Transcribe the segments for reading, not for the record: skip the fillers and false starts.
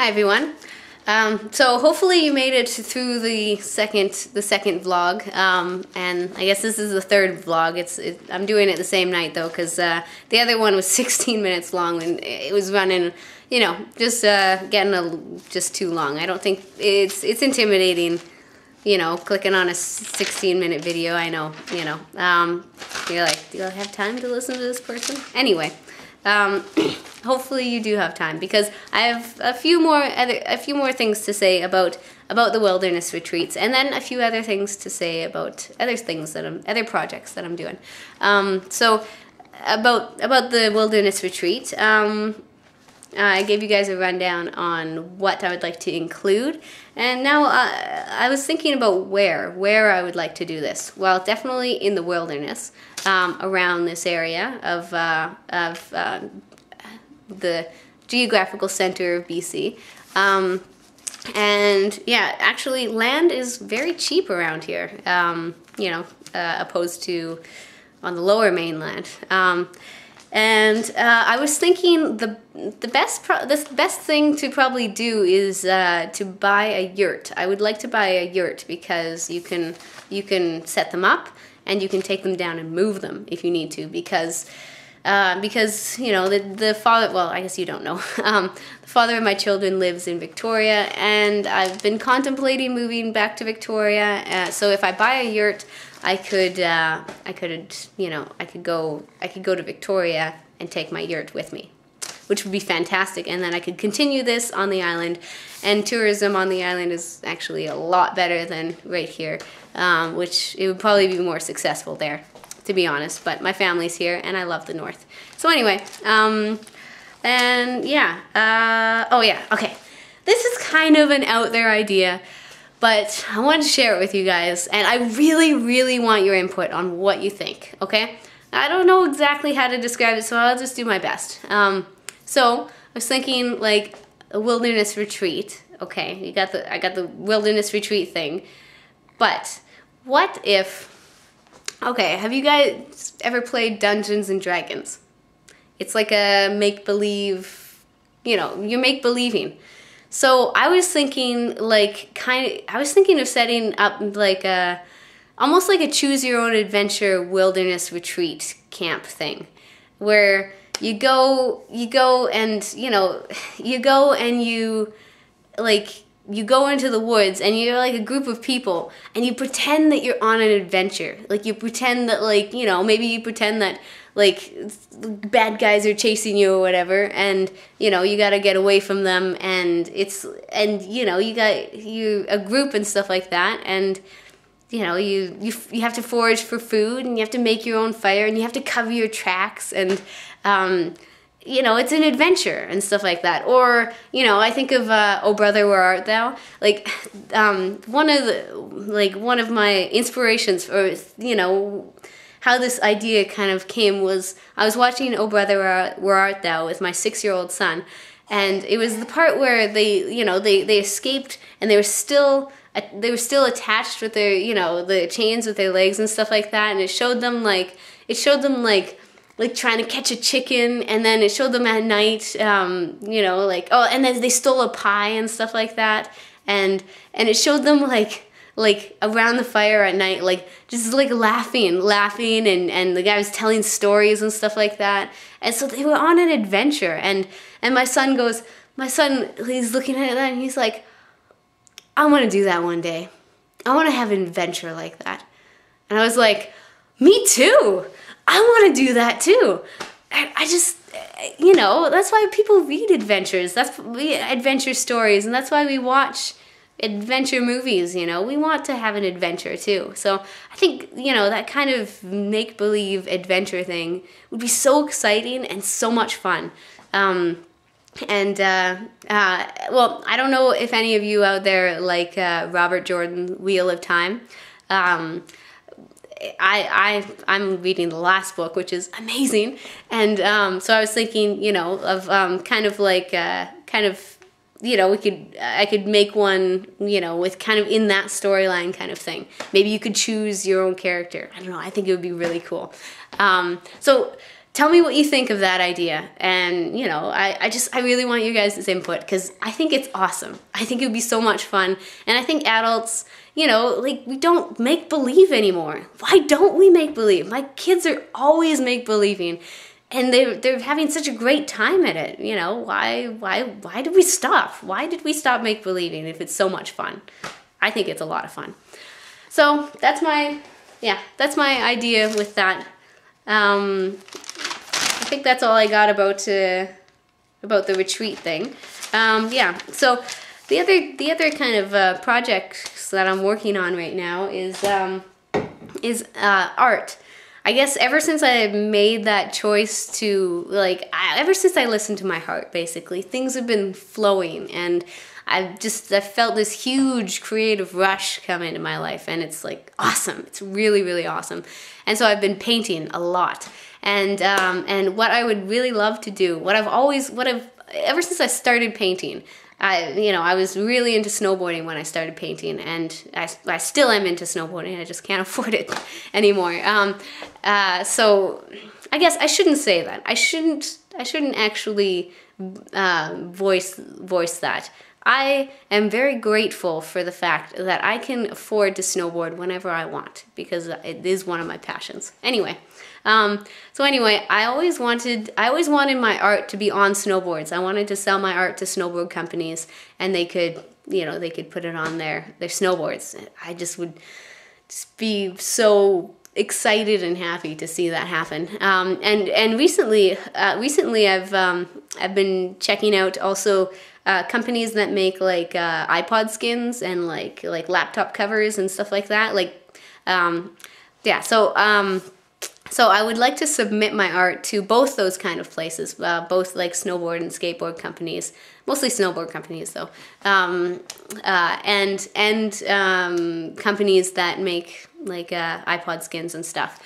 Hi everyone. So hopefully you made it through the second vlog, and I guess this is the third vlog. I'm doing it the same night though, because the other one was 16 minutes long and it was running, you know, just getting just too long. I don't think it's intimidating, you know, clicking on a 16-minute video. I know, you know, you're like, do I have time to listen to this person? Anyway. Hopefully you do have time, because I have a few more things to say about the wilderness retreats, and then a few other things to say about other projects that I'm doing. So about the wilderness retreat, I gave you guys a rundown on what I would like to include, and now I was thinking about where I would like to do this. Well, definitely in the wilderness, around this area of the geographical center of BC. And yeah, actually land is very cheap around here, you know, opposed to on the lower mainland. And I was thinking the best thing to probably do is to buy a yurt. I would like to buy a yurt because you can set them up and you can take them down and move them if you need to, because you know, the father, well, I guess you don't know, the father of my children lives in Victoria, and I've been contemplating moving back to Victoria. So if I buy a yurt, I could you know, I could go to Victoria and take my yurt with me, which would be fantastic. And then I could continue this on the island, and tourism on the island is actually a lot better than right here, which it would probably be more successful there, to be honest, but my family's here and I love the north. So anyway, and yeah, oh yeah, okay. This is kind of an out there idea, but I wanted to share it with you guys, and I really, really want your input on what you think, okay? I don't know exactly how to describe it, so I'll just do my best. So I was thinking like a wilderness retreat, okay? I got the wilderness retreat thing, but what if, okay, have you guys ever played Dungeons and Dragons? It's like a make-believe, you know, you're make-believing. So I was thinking like I was thinking of setting up like almost like a choose-your-own-adventure wilderness retreat camp thing, where you go and, you know, you go into the woods and you're like a group of people and you pretend that you're on an adventure. Like you pretend that, like, you know, maybe you pretend that like bad guys are chasing you or whatever, and you know, you got to get away from them, and you know, you a group and stuff like that, and you know, you have to forage for food, and you have to make your own fire, and you have to cover your tracks, and you know, it's an adventure and stuff like that. Or, you know, I think of Oh Brother, Where Art Thou? Like one of my inspirations, or you know, how this idea kind of came was I was watching Oh Brother, Where Art Thou with my 6-year-old son, and it was the part where they, you know, they escaped, and they were still attached with their, you know, the chains with their legs and stuff like that, and it showed them like trying to catch a chicken, and then it showed them at night, you know, like, oh, and then they stole a pie and stuff like that, and it showed them like around the fire at night, like just like laughing, and the guy was telling stories and stuff like that, and so they were on an adventure, and my son, he's looking at that and he's like, I want to do that one day. I want to have an adventure like that. And I was like, me too. I want to do that too. I just, you know, that's why people read adventures. Adventure stories, and that's why we watch adventure movies, you know. We want to have an adventure too. So I think, you know, that kind of make-believe adventure thing would be so exciting and so much fun. Well, I don't know if any of you out there like Robert Jordan's Wheel of Time. I'm reading the last book, which is amazing, and so I was thinking, you know, of you know, I could make one, you know, with kind of in that storyline kind of thing. Maybe you could choose your own character. I don't know. I think it would be really cool. So tell me what you think of that idea. And, you know, I really want you guys' input because I think it's awesome. I think it would be so much fun. And I think adults, you know, like, we don't make believe anymore. Why don't we make believe? My kids are always make believing. And they're having such a great time at it. You know, why did we stop? Why did we stop make believing if it's so much fun? I think it's a lot of fun. So that's my idea with that. I think that's all I got about the retreat thing. Yeah. So the other kind of projects that I'm working on right now is art. I guess ever since I made that choice to, like, ever since I listened to my heart, basically, things have been flowing, and I felt this huge creative rush come into my life, and it's like awesome. It's really, really awesome. And so I've been painting a lot. And what I would really love to do, ever since I started painting, I was really into snowboarding when I started painting, and I still am into snowboarding. I just can't afford it anymore. So I guess I shouldn't say that. I shouldn't actually voice that. I am very grateful for the fact that I can afford to snowboard whenever I want, because it is one of my passions. Anyway, I always wanted my art to be on snowboards. I wanted to sell my art to snowboard companies, and they could put it on their snowboards. I just would just be so excited and happy to see that happen. And recently I've been checking out also companies that make like iPod skins and like laptop covers and stuff like that. So I would like to submit my art to both those kind of places, both like snowboard and skateboard companies, mostly snowboard companies though, and companies that make like iPod skins and stuff.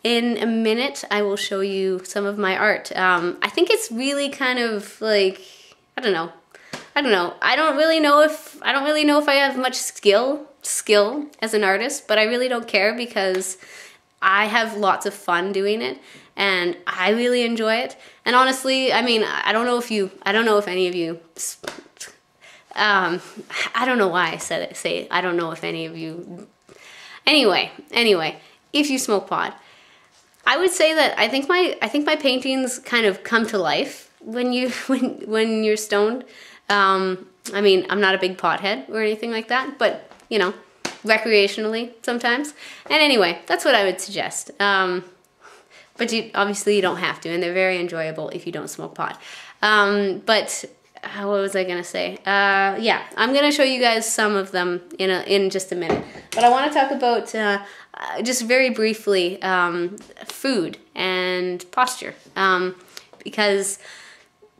In a minute, I will show you some of my art. I think it's really kind of like, I don't know. I don't really know if I have much skill as an artist, but I really don't care because I have lots of fun doing it, and I really enjoy it. And honestly, I mean, I don't know if any of you, I don't know why I say I don't know if any of you, anyway, if you smoke pot, I would say that I think my paintings kind of come to life when you're stoned. I mean, I'm not a big pothead or anything like that, but, you know, recreationally sometimes. And anyway, that's what I would suggest. But obviously you don't have to, and they're very enjoyable if you don't smoke pot. But what was I gonna say? Yeah, I'm gonna show you guys some of them in just a minute. But I want to talk about just very briefly food and posture, because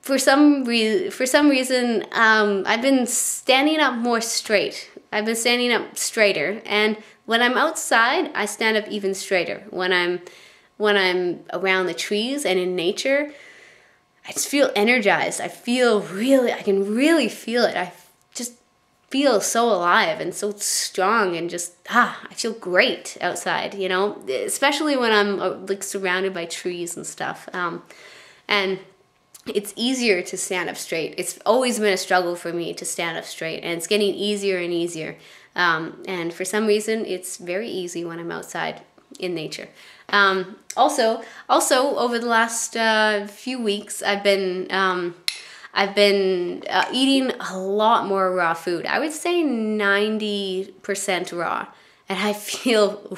for some reason I've been standing up more straight. I've been standing up straighter, and when I'm outside, I stand up even straighter. When I'm around the trees and in nature, I just feel energized. I can really feel it. I just feel so alive and so strong, and just I feel great outside, you know, especially when I'm like surrounded by trees and stuff. And it's easier to stand up straight. It's always been a struggle for me to stand up straight, and it's getting easier and easier. And for some reason, it's very easy when I'm outside in nature. Also over the last few weeks, I've been eating a lot more raw food. I would say 90% raw, and I feel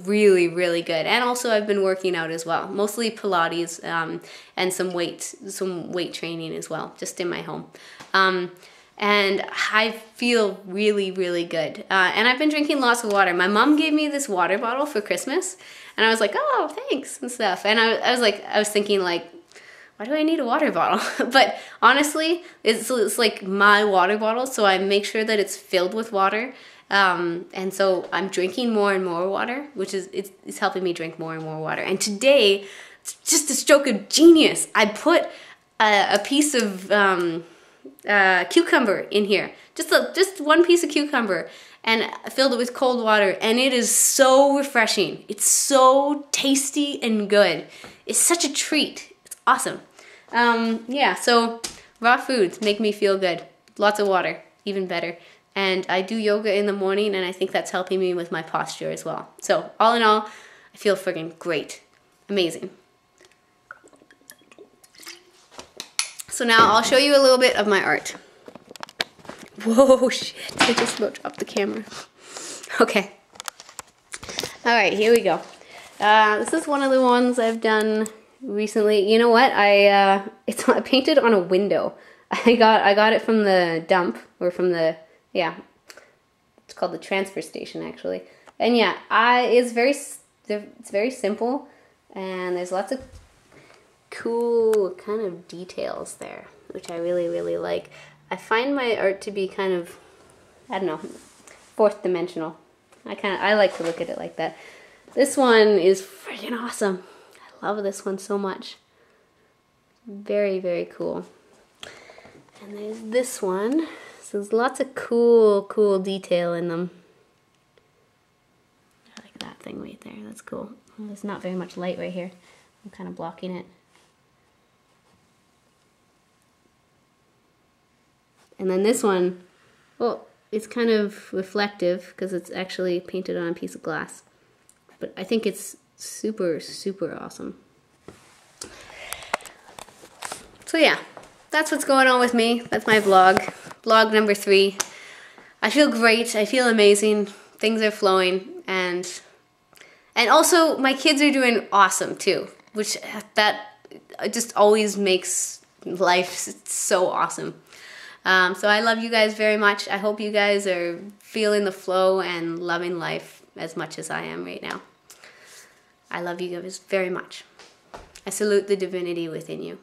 really, really good. And also I've been working out as well, mostly Pilates and some weight training as well, just in my home. And I feel really, really good. And I've been drinking lots of water. My mom gave me this water bottle for Christmas, and I was like, oh, thanks and stuff. And I was thinking like, why do I need a water bottle? But honestly, it's like my water bottle, so I make sure that it's filled with water. And so I'm drinking more and more water, which is it's helping me drink more and more water. And today, just a stroke of genius, I put a piece of cucumber in here, just one piece of cucumber, and filled it with cold water, and it is so refreshing. It's so tasty and good. It's such a treat. It's awesome. Yeah, so raw foods make me feel good. Lots of water, even better. And I do yoga in the morning, and I think that's helping me with my posture as well. So all in all, I feel friggin' great. Amazing. So now I'll show you a little bit of my art. Whoa, shit, I just about dropped the camera. Okay. All right, here we go. This is one of the ones I've done recently. You know what? It's painted on a window. I got it from the dump, or from the, yeah, it's called the transfer station actually. And yeah, it's very simple, and there's lots of cool kind of details there, which I really, really like. I find my art to be kind of, I don't know, fourth dimensional. I like to look at it like that. This one is freaking awesome. I love this one so much. Very, very cool. And there's this one. So there's lots of cool detail in them. I like that thing right there. That's cool. There's not very much light right here. I'm kind of blocking it. And then this one, well, it's kind of reflective because it's actually painted on a piece of glass. But I think it's super, super awesome. So yeah, that's what's going on with me. That's my vlog. Vlog number 3. I feel great. I feel amazing. Things are flowing. And also my kids are doing awesome too, which that just always makes life so awesome. So I love you guys very much. I hope you guys are feeling the flow and loving life as much as I am right now. I love you guys very much. I salute the divinity within you.